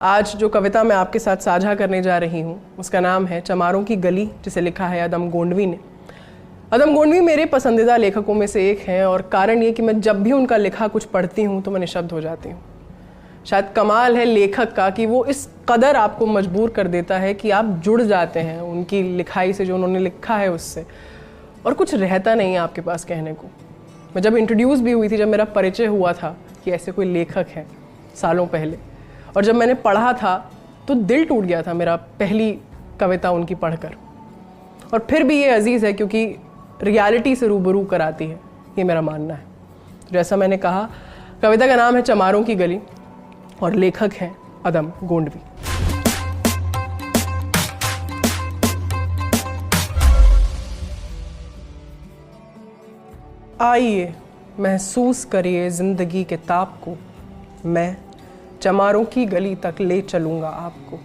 आज जो कविता मैं आपके साथ साझा करने जा रही हूँ उसका नाम है चमारों की गली, जिसे लिखा है अदम गोंडवी ने। अदम गोंडवी मेरे पसंदीदा लेखकों में से एक हैं और कारण ये कि मैं जब भी उनका लिखा कुछ पढ़ती हूँ तो मैं निशब्द हो जाती हूँ। शायद कमाल है लेखक का कि वो इस कदर आपको मजबूर कर देता है कि आप जुड़ जाते हैं उनकी लिखाई से, जो उन्होंने लिखा है उससे, और कुछ रहता नहीं है आपके पास कहने को। मैं जब इंट्रोड्यूस भी हुई थी, जब मेरा परिचय हुआ था कि ऐसे कोई लेखक हैं सालों पहले, और जब मैंने पढ़ा था तो दिल टूट गया था मेरा पहली कविता उनकी पढ़कर। और फिर भी ये अजीज़ है क्योंकि रियलिटी से रूबरू कराती है, ये मेरा मानना है। जैसा मैंने कहा, कविता का नाम है चमारों की गली और लेखक हैं अदम गोंडवी। आइए महसूस करिए जिंदगी के ताप को, मैं चमारों की गली तक ले चलूंगा आपको,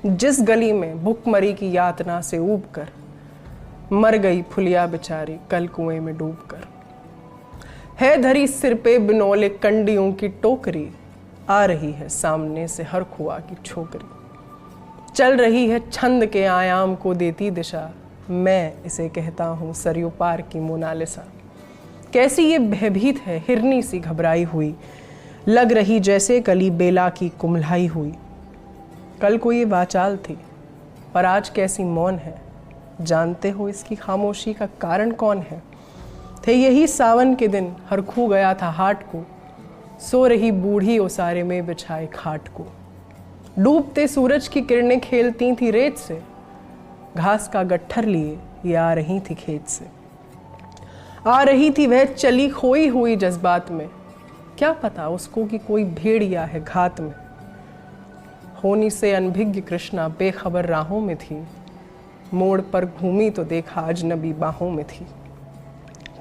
जिस गली में भुखमरी की यातना से ऊब कर मर गई फुलिया बेचारी कल कुएं में डूब कर। है धरी सिर पे बिनौले कंडियों की टोकरी, आ रही है सामने से हर खुआ की छोकरी। चल रही है छंद के आयाम को देती दिशा, मैं इसे कहता हूँ सरयू पार की मोनालिसा। कैसी ये भयभीत है हिरनी सी घबराई हुई, लग रही जैसे कली बेला की कुम्हलाई हुई। कल को ये वाचाल थी और आज कैसी मौन है, जानते हो इसकी खामोशी का कारण कौन है? थे यही सावन के दिन हर खू गया था हाट को, सो रही बूढ़ी ओसारे में बिछाए खाट को। डूबते सूरज की किरणें खेलती थी रेत से, घास का गट्ठर लिए ये आ रही थी खेत से। आ रही थी वह चली खोई हुई जज्बात में, क्या पता उसको कि कोई भेड़िया है घात में। होनी से अनभिज्ञ कृष्णा बेखबर राहों में थी, मोड़ पर घूमी तो देखा अजनबी बाहों में थी।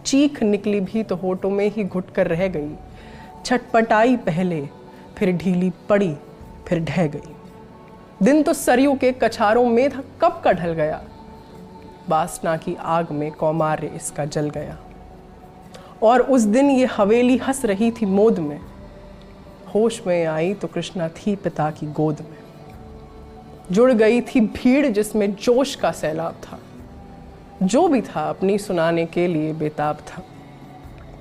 चीख निकली भी तो होठों में ही घुट कर रह गई, छटपटाई पहले फिर ढीली पड़ी फिर ढह गई। दिन तो सरयू के कछारों में था कब का ढल गया, वासना की आग में कौमार्य इसका जल गया। और उस दिन ये हवेली हंस रही थी मोद में, होश में आई तो कृष्णा थी पिता की गोद में। जुड़ गई थी भीड़ जिसमें जोश का सैलाब था, जो भी था अपनी सुनाने के लिए बेताब था।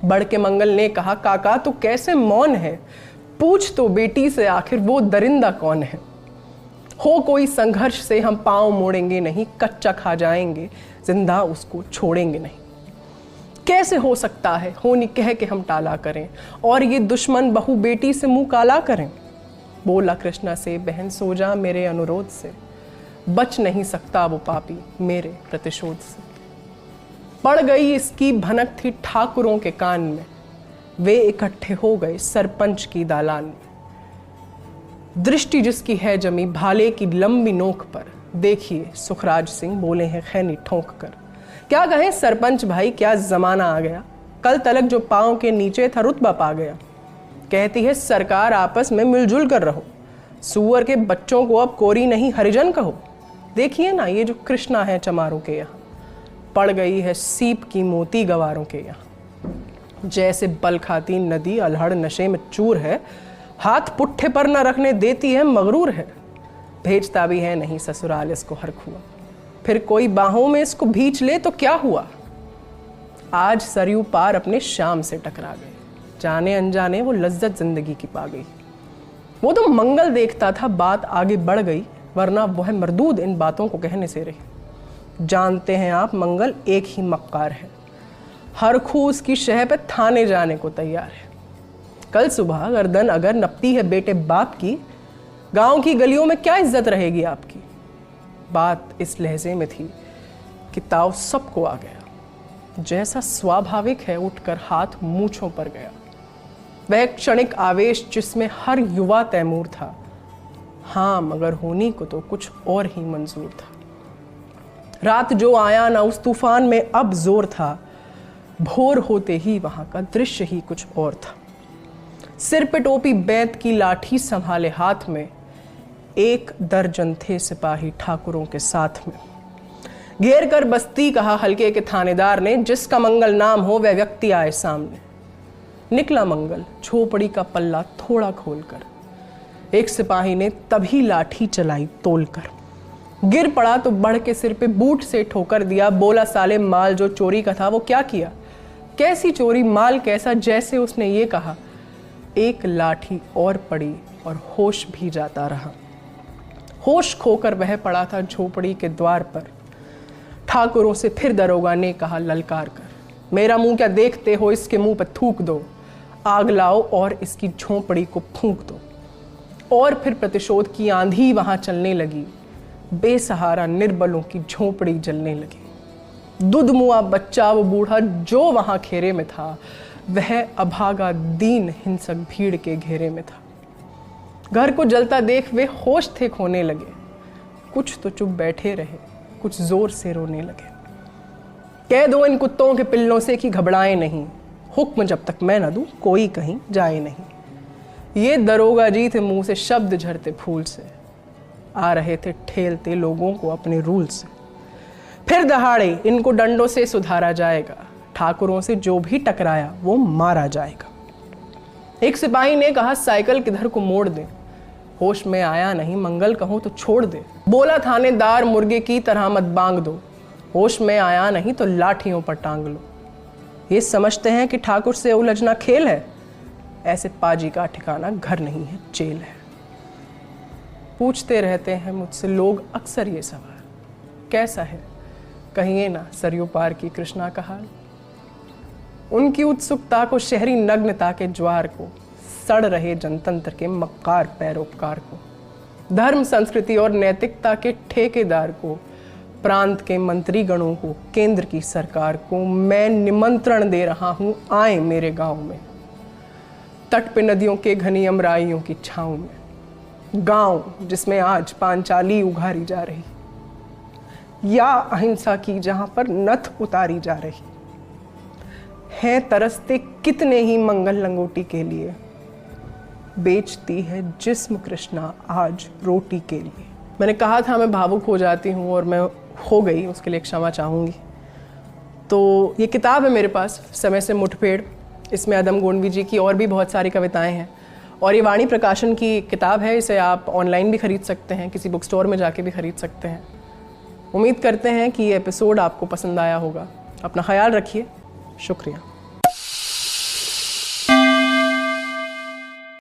बढ़ के मंगल ने कहा, काका तू कैसे मौन है, पूछ तो बेटी से आखिर वो दरिंदा कौन है। हो कोई संघर्ष से हम पांव मोड़ेंगे नहीं, कच्चा खा जाएंगे जिंदा उसको छोड़ेंगे नहीं। कैसे हो सकता है होनी कह के हम टाला करें, और ये दुश्मन बहू बेटी से मुंह काला करें। बोला कृष्णा से, बहन सो जा मेरे अनुरोध से, बच नहीं सकता वो पापी मेरे प्रतिशोध से। पड़ गई इसकी भनक थी ठाकुरों के कान में, वे इकट्ठे हो गए सरपंच की दालान में। दृष्टि जिसकी है जमी भाले की लंबी नोक पर, देखिए सुखराज सिंह बोले हैं खैनी ठोंक कर। क्या कहें सरपंच भाई, क्या जमाना आ गया, कल तलक जो पांव के नीचे था रुतबा पा गया। कहती है सरकार आपस में मिलजुल कर रहो, सुअर के बच्चों को अब कोरी नहीं हरिजन कहो। देखिए ना ये जो कृष्णा है चमारों के यहाँ, पड़ गई है सीप की मोती गवारों के यहाँ। जैसे बल खाती नदी अल्हड़ नशे में चूर है, हाथ पुट्ठे पर न रखने देती है मगरूर है। भेजता भी है नहीं ससुराल इसको हर खुआ, फिर कोई बाहों में इसको भींच ले तो क्या हुआ। आज सरयू पार अपने शाम से टकरा गए, जाने अनजाने वो लज्जत जिंदगी की पा गई। वो तो मंगल देखता था बात आगे बढ़ गई, वरना वह मरदूद इन बातों को कहने से रही। जानते हैं आप मंगल एक ही मक्कार है, हर खू उसकी शह पे थाने जाने को तैयार है। कल सुबह गर्दन अगर नपती है बेटे बाप की, गांव की गलियों में क्या इज्जत रहेगी आपकी। बात इस लहजे में थी कि ताव सबको आ गया, जैसा स्वाभाविक है उठकर हाथ मूंछों पर गया। वह क्षणिक आवेश जिसमें हर युवा तैमूर था, हाँ मगर होनी को तो कुछ और ही मंजूर था। रात जो आया ना उस तूफान में अब जोर था, भोर होते ही वहां का दृश्य ही कुछ और था। सिर पे टोपी बैत की लाठी संभाले हाथ में, एक दर्जन थे सिपाही ठाकुरों के साथ में। घेर कर बस्ती कहा हल्के के थानेदार ने, जिसका मंगल नाम हो वह व्यक्ति आए सामने। निकला मंगल झोपड़ी का पल्ला थोड़ा खोलकर, एक सिपाही ने तभी लाठी चलाई तोलकर। गिर पड़ा तो बढ़ के सिर पे बूट से ठोकर दिया। बोला, साले माल जो चोरी का था वो क्या किया? कैसी चोरी, माल कैसा? जैसे उसने ये कहा, एक लाठी और पड़ी और होश भी जाता रहा। होश खोकर वह पड़ा था झोपड़ी के द्वार पर। ठाकुरों से फिर दरोगा ने कहा ललकार कर, मेरा मुंह क्या देखते हो? इसके मुंह पर थूक दो, आग लाओ और इसकी झोपड़ी को फूंक दो। और फिर प्रतिशोध की आंधी वहां चलने लगी। बेसहारा निर्बलों की झोपड़ी जलने लगी। दुधमुआ बच्चा वो बूढ़ा जो वहां घेरे में था, वह अभागा दीन हिंसक भीड़ के घेरे में था। घर को जलता देख वे होश थे खोने लगे। कुछ तो चुप बैठे रहे, कुछ जोर से रोने लगे। कह दो इन कुत्तों के पिल्लों से कि घबराए नहीं, हुक्म जब तक मैं न दूं कोई कहीं जाए नहीं। ये दरोगा जी थे मुंह से शब्द झरते फूल से, आ रहे थे ठेलते लोगों को अपने रूल से। फिर दहाड़े इनको डंडों से सुधारा जाएगा, ठाकुरों से जो भी टकराया वो मारा जाएगा। एक सिपाही ने कहा, साइकिल किधर को मोड़ दे, होश में आया नहीं, मंगल कहूं तो छोड़ दे। बोला थानेदार, मुर्गे की तरह मत बांग दो, होश में आया नहीं तो लाठियों पर टांग लो। ये समझते हैं कि ठाकुर से उलझना खेल है, ऐसे पाजी का ठिकाना घर नहीं है जेल है। पूछते रहते हैं मुझसे लोग अक्सर ये सवाल, कैसा है कहिए ना सरयू पार की कृष्णा का हाल। उनकी उत्सुकता को, शहरी नग्नता के ज्वार को, सड़ रहे जनतंत्र के मक्कार पैरोपकार को, धर्म संस्कृति और नैतिकता के ठेकेदार को, प्रांत के मंत्री गणों को, केंद्र की सरकार को मैं निमंत्रण दे रहा हूं, आए मेरे गांव में। तट पे नदियों के घनी अमराइयों की छांव में, गांव जिसमें आज पांचाली उघारी जा रही, या अहिंसा की जहां पर नथ उतारी जा रही है। तरसते कितने ही मंगल लंगोटी के लिए, बेचती है जिस्म कृष्णा आज रोटी के लिए। मैंने कहा था मैं भावुक हो जाती हूँ और मैं हो गई, उसके लिए क्षमा चाहूँगी। तो ये किताब है मेरे पास, समय से मुठभेड़। इसमें अदम गोंडवी जी की और भी बहुत सारी कविताएं हैं और ये वाणी प्रकाशन की किताब है। इसे आप ऑनलाइन भी खरीद सकते हैं, किसी बुक स्टोर में जाके भी खरीद सकते हैं। उम्मीद करते हैं कि ये एपिसोड आपको पसंद आया होगा। अपना ख्याल रखिए। शुक्रिया।